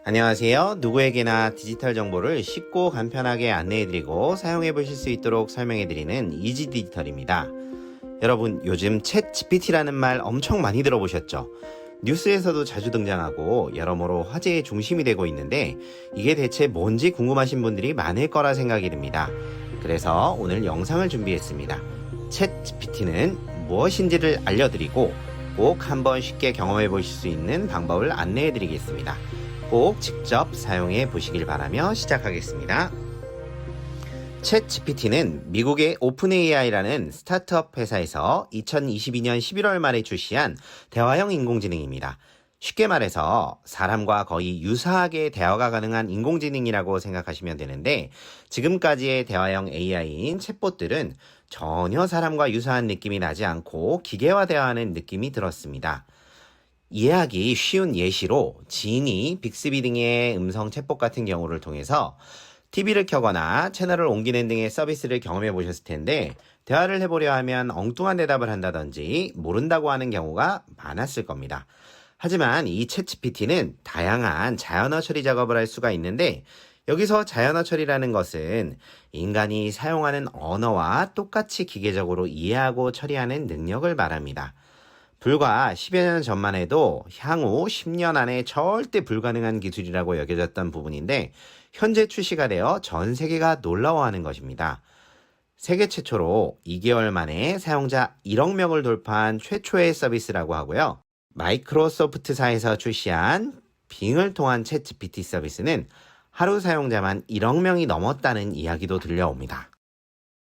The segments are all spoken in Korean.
안녕하세요. 누구에게나 디지털 정보를 쉽고 간편하게 안내해드리고 사용해보실 수 있도록 설명해드리는 이지 디지털입니다. 여러분, 요즘 챗 GPT라는 말 엄청 많이 들어보셨죠? 뉴스에서도 자주 등장하고 여러모로 화제의 중심이 되고 있는데 이게 대체 뭔지 궁금하신 분들이 많을 거라 생각이 듭니다. 그래서 오늘 영상을 준비했습니다. 챗 GPT는 무엇인지를 알려드리고 꼭 한번 쉽게 경험해 보실 수 있는 방법을 안내해 드리겠습니다. 꼭 직접 사용해 보시길 바라며 시작하겠습니다. 챗 GPT는 미국의 오픈 AI라는 스타트업 회사에서 2022년 11월 말에 출시한 대화형 인공지능입니다. 쉽게 말해서 사람과 거의 유사하게 대화가 가능한 인공지능이라고 생각하시면 되는데, 지금까지의 대화형 AI인 챗봇들은 전혀 사람과 유사한 느낌이 나지 않고 기계와 대화하는 느낌이 들었습니다. 이해하기 쉬운 예시로 지니, 빅스비 등의 음성 챗봇 같은 경우를 통해서 TV를 켜거나 채널을 옮기는 등의 서비스를 경험해 보셨을 텐데, 대화를 해보려 하면 엉뚱한 대답을 한다든지 모른다고 하는 경우가 많았을 겁니다. 하지만 이 챗GPT는 다양한 자연어 처리 작업을 할 수가 있는데, 여기서 자연어 처리라는 것은 인간이 사용하는 언어와 똑같이 기계적으로 이해하고 처리하는 능력을 말합니다. 불과 10여 년 전만 해도 향후 10년 안에 절대 불가능한 기술이라고 여겨졌던 부분인데, 현재 출시가 되어 전 세계가 놀라워하는 것입니다. 세계 최초로 2개월 만에 사용자 1억 명을 돌파한 최초의 서비스라고 하고요. 마이크로소프트사에서 출시한 빙을 통한 챗 GPT 서비스는 하루 사용자만 1억 명이 넘었다는 이야기도 들려옵니다.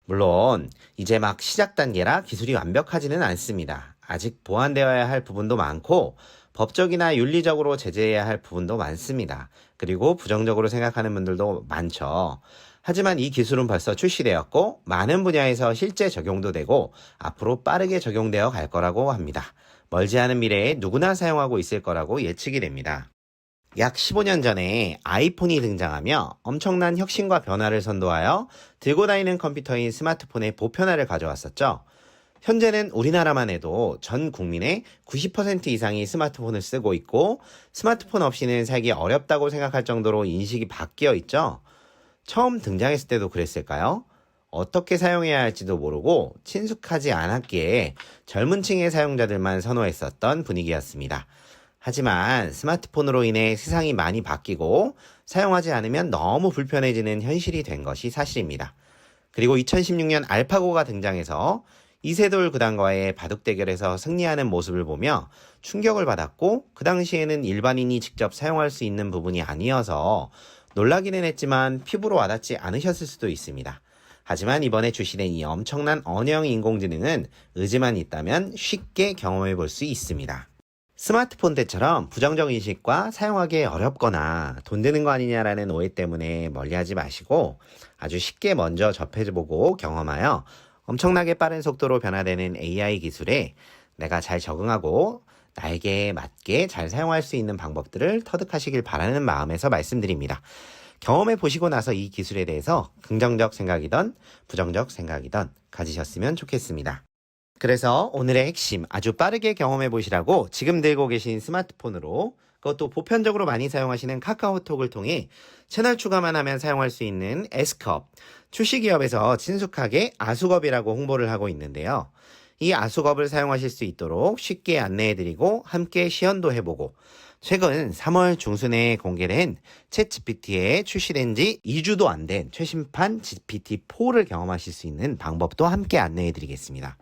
물론 이제 막 시작 단계라 기술이 완벽하지는 않습니다. 아직 보완되어야 할 부분도 많고 법적이나 윤리적으로 제재해야 할 부분도 많습니다. 그리고 부정적으로 생각하는 분들도 많죠. 하지만 이 기술은 벌써 출시되었고 많은 분야에서 실제 적용도 되고 앞으로 빠르게 적용되어 갈 거라고 합니다. 멀지 않은 미래에 누구나 사용하고 있을 거라고 예측이 됩니다. 약 15년 전에 아이폰이 등장하며 엄청난 혁신과 변화를 선도하여 들고 다니는 컴퓨터인 스마트폰의 보편화를 가져왔었죠. 현재는 우리나라만 해도 전 국민의 90% 이상이 스마트폰을 쓰고 있고, 스마트폰 없이는 살기 어렵다고 생각할 정도로 인식이 바뀌어 있죠. 처음 등장했을 때도 그랬을까요? 어떻게 사용해야 할지도 모르고 친숙하지 않았기에 젊은 층의 사용자들만 선호했었던 분위기였습니다. 하지만 스마트폰으로 인해 세상이 많이 바뀌고 사용하지 않으면 너무 불편해지는 현실이 된 것이 사실입니다. 그리고 2016년 알파고가 등장해서 이세돌 구단과의 바둑 대결에서 승리하는 모습을 보며 충격을 받았고, 그 당시에는 일반인이 직접 사용할 수 있는 부분이 아니어서 놀라기는 했지만 피부로 와닿지 않으셨을 수도 있습니다. 하지만 이번에 출시된 이 엄청난 언어형 인공지능은 의지만 있다면 쉽게 경험해 볼 수 있습니다. 스마트폰 때처럼 부정적 인식과 사용하기 어렵거나 돈 드는 거 아니냐라는 오해 때문에 멀리하지 마시고 아주 쉽게 먼저 접해보고 경험하여 엄청나게 빠른 속도로 변화되는 AI 기술에 내가 잘 적응하고 나에게 맞게 잘 사용할 수 있는 방법들을 터득하시길 바라는 마음에서 말씀드립니다. 경험해 보시고 나서 이 기술에 대해서 긍정적 생각이든 부정적 생각이든 가지셨으면 좋겠습니다. 그래서 오늘의 핵심, 아주 빠르게 경험해 보시라고 지금 들고 계신 스마트폰으로, 그것도 보편적으로 많이 사용하시는 카카오톡을 통해 채널 추가만 하면 사용할 수 있는 S컵, 출시기업에서 친숙하게 아수겁이라고 홍보를 하고 있는데요. 이 아수겁을 사용하실 수 있도록 쉽게 안내해드리고 함께 시연도 해보고, 최근 3월 중순에 공개된 챗 GPT에 출시된 지 2주도 안 된 최신판 GPT-4를 경험하실 수 있는 방법도 함께 안내해드리겠습니다.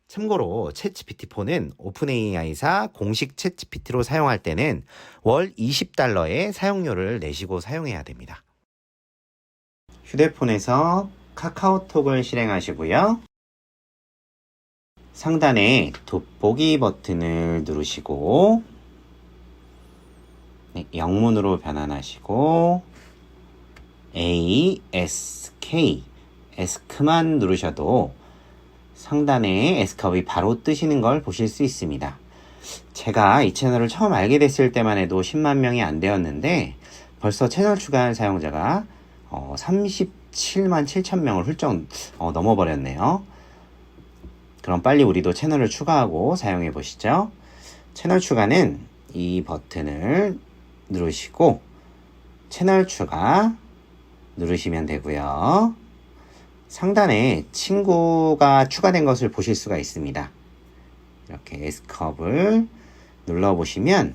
참고로 챗 GPT-4는 오픈 AI사 공식 챗 GPT로 사용할 때는 월 $20의 사용료를 내시고 사용해야 됩니다. 휴대폰에서 카카오톡을 실행하시고요. 상단에 돋보기 버튼을 누르시고 영문으로 변환하시고 ASK, 에스크만 누르셔도 상단에 S컵이 바로 뜨시는 걸 보실 수 있습니다. 제가 이 채널을 처음 알게 됐을 때만 해도 10만 명이 안 되었는데 벌써 채널 추가한 사용자가 37만 7천 명을 훌쩍 넘어버렸네요. 그럼 빨리 우리도 채널을 추가하고 사용해 보시죠. 채널 추가는 이 버튼을 누르시고 채널 추가 누르시면 되고요. 상단에 친구가 추가된 것을 보실 수가 있습니다. 이렇게 S컵을 눌러보시면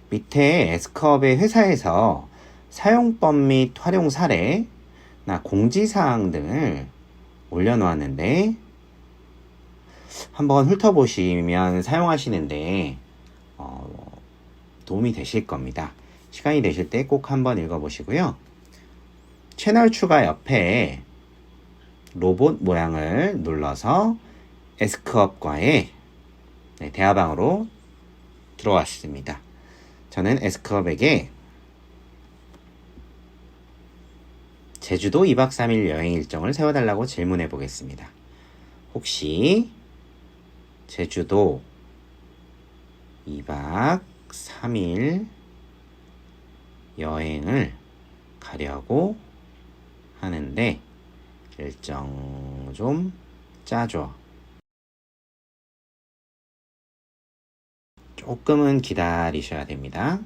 밑에 S컵의 회사에서 사용법 및 활용 사례나 공지사항 등을 올려놓았는데 한번 훑어보시면 사용하시는데 도움이 되실 겁니다. 시간이 되실 때 꼭 한번 읽어보시고요. 채널 추가 옆에 로봇 모양을 눌러서 S컵과의 대화방으로 들어왔습니다. 저는 S컵에게 제주도 2박 3일 여행 일정을 세워달라고 질문해 보겠습니다. 혹시 제주도 2박 3일 여행을 가려고 하는데 일정 좀 짜줘. 조금은 기다리셔야 됩니다.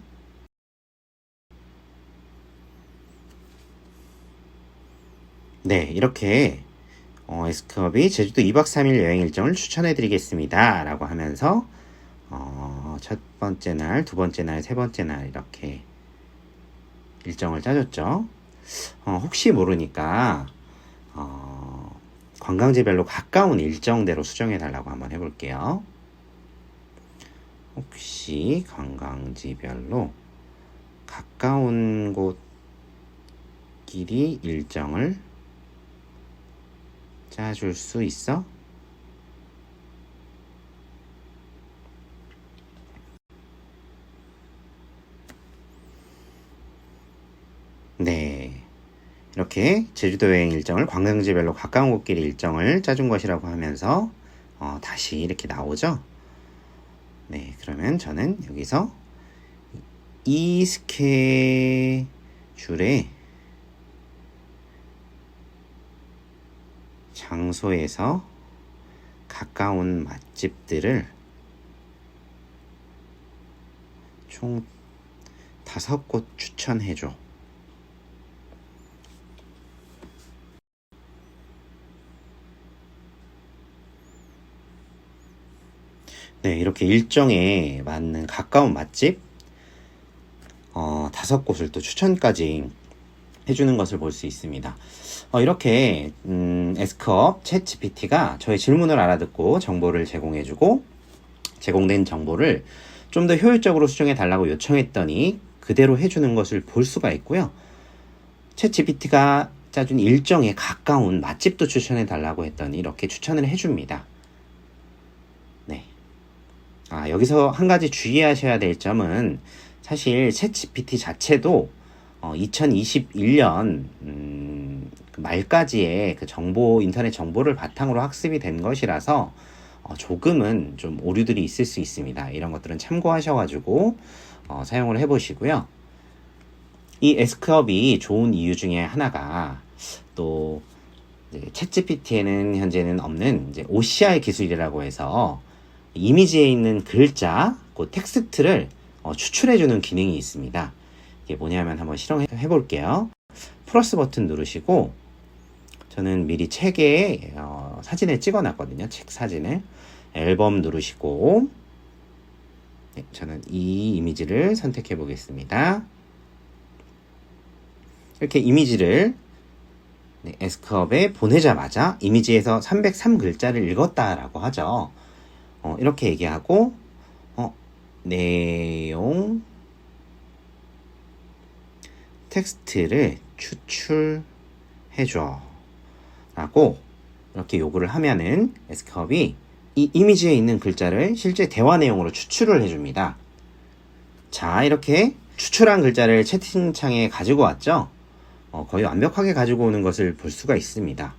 네, 이렇게 S컵이 제주도 2박 3일 여행 일정을 추천해 드리겠습니다 라고 하면서 첫 번째 날, 두 번째 날, 세 번째 날 이렇게 일정을 짜줬죠. 혹시 모르니까 관광지별로 가까운 일정대로 수정해 달라고 한번 해볼게요. 혹시 관광지별로 가까운 곳끼리 일정을 짜줄 수 있어? 네. 이렇게 제주도 여행 일정을 관광지별로 가까운 곳끼리 일정을 짜준 것이라고 하면서 다시 이렇게 나오죠. 네, 그러면 저는 여기서 이 스케줄에 장소에서 가까운 맛집들을 총 5곳 추천해줘. 네, 이렇게 일정에 맞는 가까운 맛집 5곳을 또 추천까지 해주는 것을 볼 수 있습니다. 이렇게 S컵 챗GPT가 저의 질문을 알아듣고 정보를 제공해주고 제공된 정보를 좀 더 효율적으로 수정해 달라고 요청했더니 그대로 해주는 것을 볼 수가 있고요. 챗GPT가 짜준 일정에 가까운 맛집도 추천해 달라고 했더니 이렇게 추천을 해줍니다. 네. 여기서 한 가지 주의하셔야 될 점은 사실 챗GPT 자체도 2021년 말까지의 그 인터넷 정보를 바탕으로 학습이 된 것이라서 조금은 좀 오류들이 있을 수 있습니다. 이런 것들은 참고하셔가지고 사용을 해보시고요. 이 S컵이 좋은 이유 중에 하나가 또 챗GPT에는 현재는 없는 이제 OCR 기술이라고 해서 이미지에 있는 글자, 그 텍스트를 추출해주는 기능이 있습니다. 이게 뭐냐면 한번 실행해 볼게요. 플러스 버튼 누르시고 저는 미리 책에 사진을 찍어 놨거든요. 책 사진을. 앨범 누르시고 네, 저는 이 이미지를 선택해 보겠습니다. 이렇게 이미지를 S컵에 보내자마자 이미지에서 303글자를 읽었다라고 하죠. 이렇게 얘기하고 내용 텍스트를 추출해줘 라고 이렇게 요구를 하면은 S컵이 이 이미지에 있는 글자를 실제 대화 내용으로 추출을 해줍니다. 자, 이렇게 추출한 글자를 채팅창에 가지고 왔죠. 거의 완벽하게 가지고 오는 것을 볼 수가 있습니다.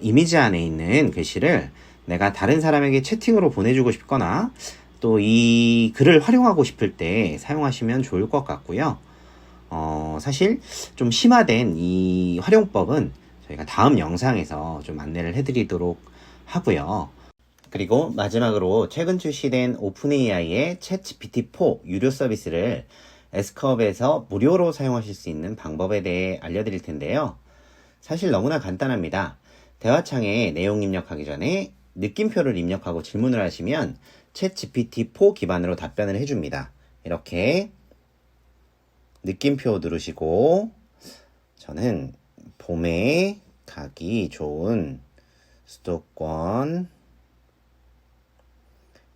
이미지 안에 있는 글씨를 내가 다른 사람에게 채팅으로 보내주고 싶거나 또 이 글을 활용하고 싶을 때 사용하시면 좋을 것 같고요. 사실 좀 심화된 이 활용법은 저희가 다음 영상에서 좀 안내를 해드리도록 하고요. 그리고 마지막으로 최근 출시된 오픈AI의 챗GPT4 유료 서비스를 S컵에서 무료로 사용하실 수 있는 방법에 대해 알려드릴 텐데요. 사실 너무나 간단합니다. 대화창에 내용 입력하기 전에 느낌표를 입력하고 질문을 하시면 챗 GPT-4 기반으로 답변을 해줍니다. 이렇게 느낌표 누르시고 저는 봄에 가기 좋은 수도권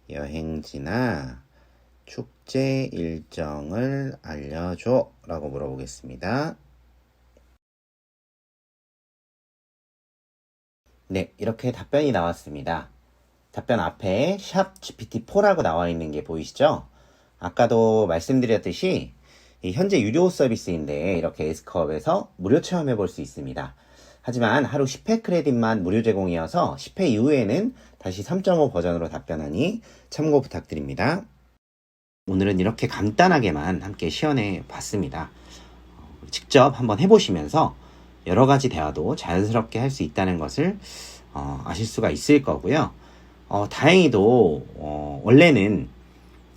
여행지나 축제 일정을 알려줘 라고 물어보겠습니다. 네, 이렇게 답변이 나왔습니다. 답변 앞에 샵 GPT-4라고 나와 있는 게 보이시죠? 아까도 말씀드렸듯이 현재 유료 서비스인데 이렇게 S컵에서 무료 체험해 볼 수 있습니다. 하지만 하루 10회 크레딧만 무료 제공이어서 10회 이후에는 다시 3.5 버전으로 답변하니 참고 부탁드립니다. 오늘은 이렇게 간단하게만 함께 시연해 봤습니다. 직접 한번 해보시면서 여러 가지 대화도 자연스럽게 할 수 있다는 것을 아실 수가 있을 거고요. 다행히도 원래는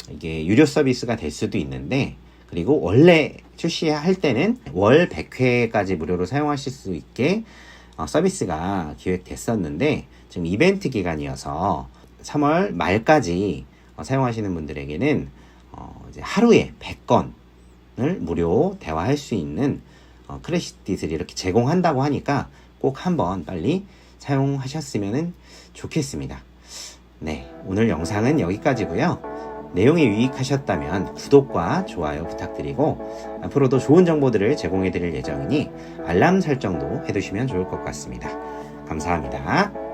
이게 유료 서비스가 될 수도 있는데, 그리고 원래 출시할 때는 월 100회까지 무료로 사용하실 수 있게 서비스가 기획됐었는데, 지금 이벤트 기간이어서 3월 말까지 사용하시는 분들에게는 이제 하루에 100건을 무료 대화할 수 있는 크레딧을 이렇게 제공한다고 하니까 꼭 한번 빨리 사용하셨으면 좋겠습니다. 네, 오늘 영상은 여기까지고요. 내용이 유익하셨다면 구독과 좋아요 부탁드리고 앞으로도 좋은 정보들을 제공해 드릴 예정이니 알람 설정도 해두시면 좋을 것 같습니다. 감사합니다.